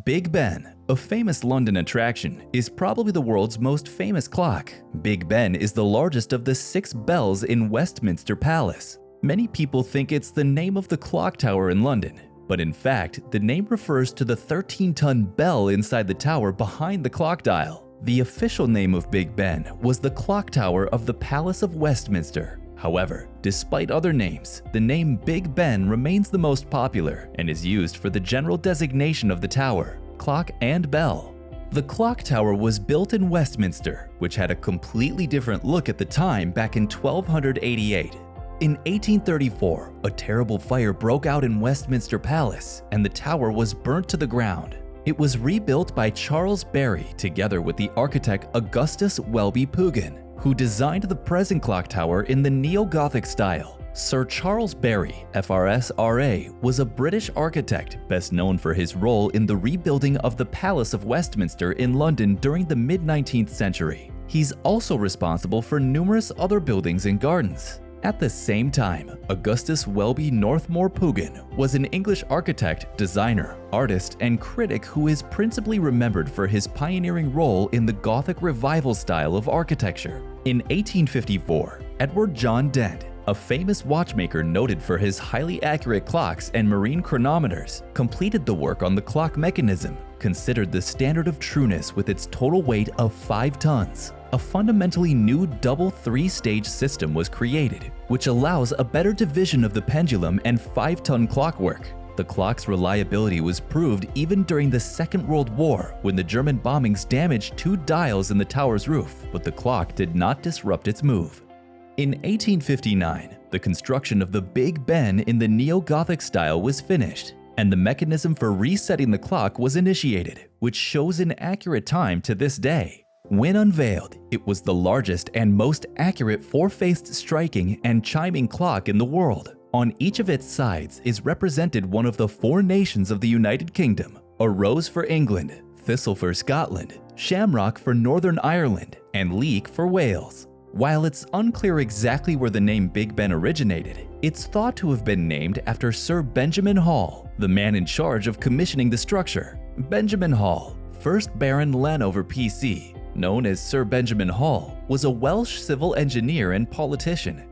Big Ben, a famous London attraction, is probably the world's most famous clock. Big Ben is the largest of the 6 bells in Westminster Palace. Many people think it's the name of the clock tower in London, but in fact, the name refers to the 13-ton bell inside the tower behind the clock dial. The official name of Big Ben was the clock tower of the Palace of Westminster. However, despite other names, the name Big Ben remains the most popular and is used for the general designation of the tower, clock and bell. The clock tower was built in Westminster, which had a completely different look at the time back in 1288. In 1834, a terrible fire broke out in Westminster Palace, and the tower was burnt to the ground. It was rebuilt by Charles Barry together with the architect Augustus Welby Pugin, who designed the present clock tower in the neo-gothic style. Sir Charles Barry FRS RA was a British architect best known for his role in the rebuilding of the Palace of Westminster in London during the mid-19th century. He's also responsible for numerous other buildings and gardens. At the same time, Augustus Welby Northmore Pugin was an English architect, designer, artist, and critic who is principally remembered for his pioneering role in the Gothic Revival style of architecture. In 1854, Edward John Dent, a famous watchmaker noted for his highly accurate clocks and marine chronometers, completed the work on the clock mechanism, considered the standard of trueness with its total weight of 5 tons. A fundamentally new double 3-stage system was created, which allows a better division of the pendulum and 5-ton clockwork. The clock's reliability was proved even during the Second World War when the German bombings damaged 2 dials in the tower's roof, but the clock did not disrupt its move. In 1859, the construction of the Big Ben in the neo-Gothic style was finished, and the mechanism for resetting the clock was initiated, which shows an accurate time to this day. When unveiled, it was the largest and most accurate 4-faced striking and chiming clock in the world. On each of its sides is represented one of the 4 nations of the United Kingdom: a rose for England, thistle for Scotland, shamrock for Northern Ireland, and leek for Wales. While it's unclear exactly where the name Big Ben originated, it's thought to have been named after Sir Benjamin Hall, the man in charge of commissioning the structure. Benjamin Hall, 1st Baron Llanover PC, known as Sir Benjamin Hall, was a Welsh civil engineer and politician.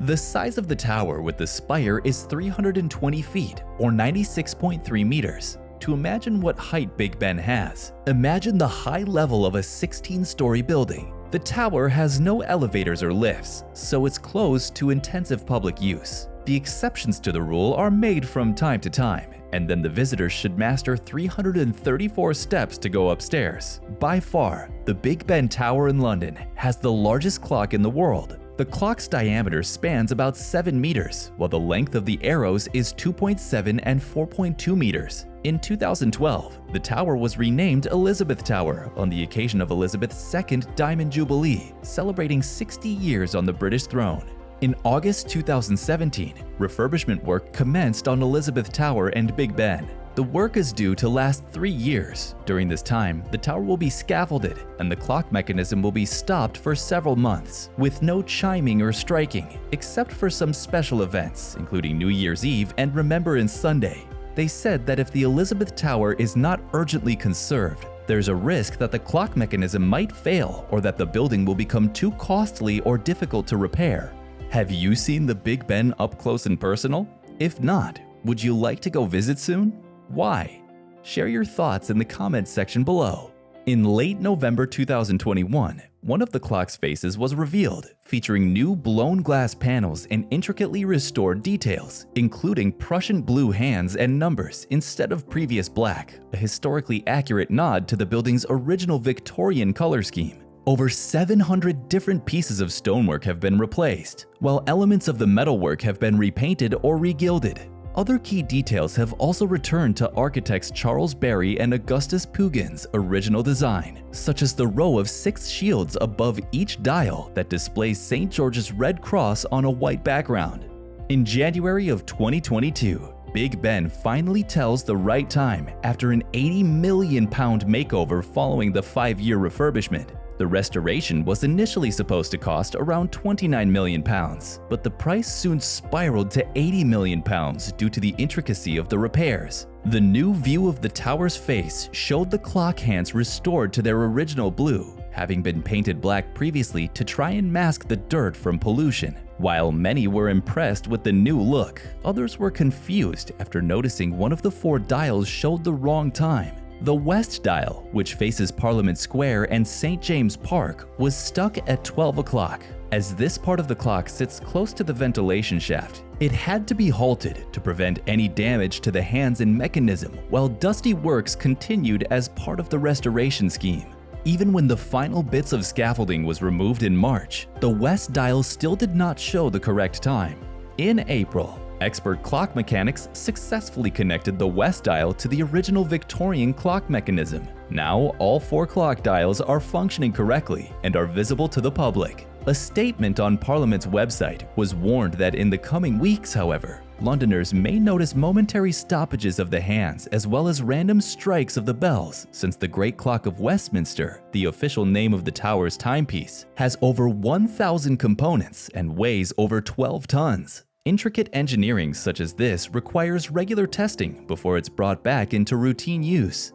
The size of the tower with the spire is 320 feet, or 96.3 meters. To imagine what height Big Ben has, imagine the high level of a 16-story building. The tower has no elevators or lifts, so it's closed to intensive public use. The exceptions to the rule are made from time to time, and then the visitors should master 334 steps to go upstairs. By far, the Big Ben Tower in London has the largest clock in the world. The clock's diameter spans about 7 meters, while the length of the arrows is 2.7 and 4.2 meters. In 2012, the tower was renamed Elizabeth Tower on the occasion of Elizabeth's 2nd Diamond Jubilee, celebrating 60 years on the British throne. In August 2017, refurbishment work commenced on Elizabeth Tower and Big Ben. The work is due to last 3 years. During this time, the tower will be scaffolded and the clock mechanism will be stopped for several months, with no chiming or striking, except for some special events, including New Year's Eve and Remembrance Sunday. They said that if the Elizabeth Tower is not urgently conserved, there's a risk that the clock mechanism might fail or that the building will become too costly or difficult to repair. Have you seen the Big Ben up close and personal? If not, would you like to go visit soon? Why? Share your thoughts in the comments section below. In late November 2021, one of the clock's faces was revealed, featuring new blown glass panels and intricately restored details, including Prussian blue hands and numbers instead of previous black, a historically accurate nod to the building's original Victorian color scheme. Over 700 different pieces of stonework have been replaced, while elements of the metalwork have been repainted or regilded. Other key details have also returned to architects Charles Barry and Augustus Pugin's original design, such as the row of 6 shields above each dial that displays St. George's Red Cross on a white background. In January of 2022, Big Ben finally tells the right time after an £80 million makeover following the 5-year refurbishment. The restoration was initially supposed to cost around £29 million, but the price soon spiraled to £80 million due to the intricacy of the repairs. The new view of the tower's face showed the clock hands restored to their original blue, having been painted black previously to try and mask the dirt from pollution. While many were impressed with the new look, others were confused after noticing one of the 4 dials showed the wrong time. The west dial, which faces Parliament Square and St. James Park, was stuck at 12 o'clock. As this part of the clock sits close to the ventilation shaft, it had to be halted to prevent any damage to the hands and mechanism while dusty works continued as part of the restoration scheme. Even when the final bits of scaffolding was removed in March, the west dial still did not show the correct time. In April, expert clock mechanics successfully connected the west dial to the original Victorian clock mechanism. Now, all 4 clock dials are functioning correctly and are visible to the public. A statement on Parliament's website was warned that in the coming weeks, however, Londoners may notice momentary stoppages of the hands as well as random strikes of the bells, since the Great Clock of Westminster, the official name of the tower's timepiece, has over 1,000 components and weighs over 12 tons. Intricate engineering such as this requires regular testing before it's brought back into routine use.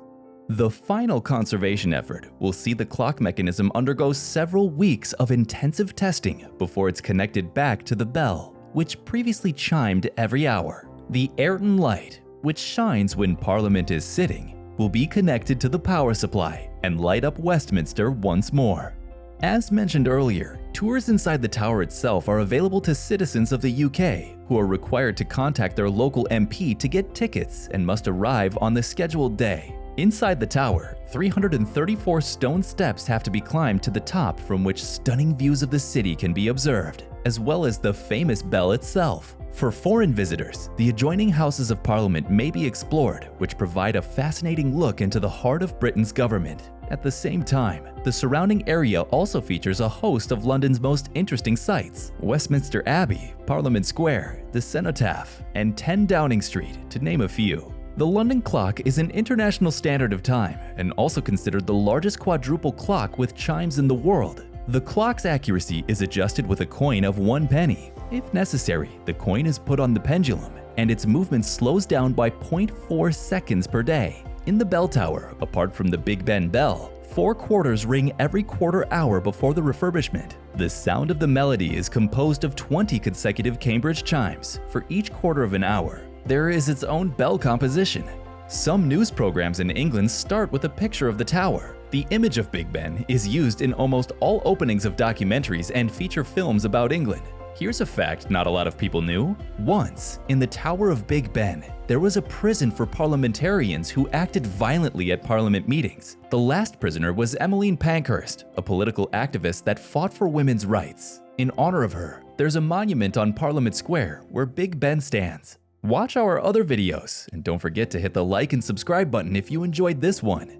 The final conservation effort will see the clock mechanism undergo several weeks of intensive testing before it's connected back to the bell, which previously chimed every hour. The Ayrton light, which shines when Parliament is sitting, will be connected to the power supply and light up Westminster once more. As mentioned earlier, tours inside the tower itself are available to citizens of the UK who are required to contact their local MP to get tickets and must arrive on the scheduled day. Inside the tower, 334 stone steps have to be climbed to the top from which stunning views of the city can be observed, as well as the famous bell itself. For foreign visitors, the adjoining Houses of Parliament may be explored, which provide a fascinating look into the heart of Britain's government. At the same time, the surrounding area also features a host of London's most interesting sights: Westminster Abbey, Parliament Square, the Cenotaph, and 10 Downing Street, to name a few. The London clock is an international standard of time and also considered the largest quadruple clock with chimes in the world. The clock's accuracy is adjusted with a coin of 1 penny. If necessary, the coin is put on the pendulum and its movement slows down by 0.4 seconds per day. In the bell tower, apart from the Big Ben bell, 4 quarters ring every quarter hour before the refurbishment. The sound of the melody is composed of 20 consecutive Cambridge chimes for each quarter of an hour. There is its own bell composition. Some news programs in England start with a picture of the tower. The image of Big Ben is used in almost all openings of documentaries and feature films about England. Here's a fact not a lot of people knew. Once, in the Tower of Big Ben, there was a prison for parliamentarians who acted violently at Parliament meetings. The last prisoner was Emmeline Pankhurst, a political activist that fought for women's rights. In honor of her, there's a monument on Parliament Square where Big Ben stands. Watch our other videos, and don't forget to hit the like and subscribe button if you enjoyed this one.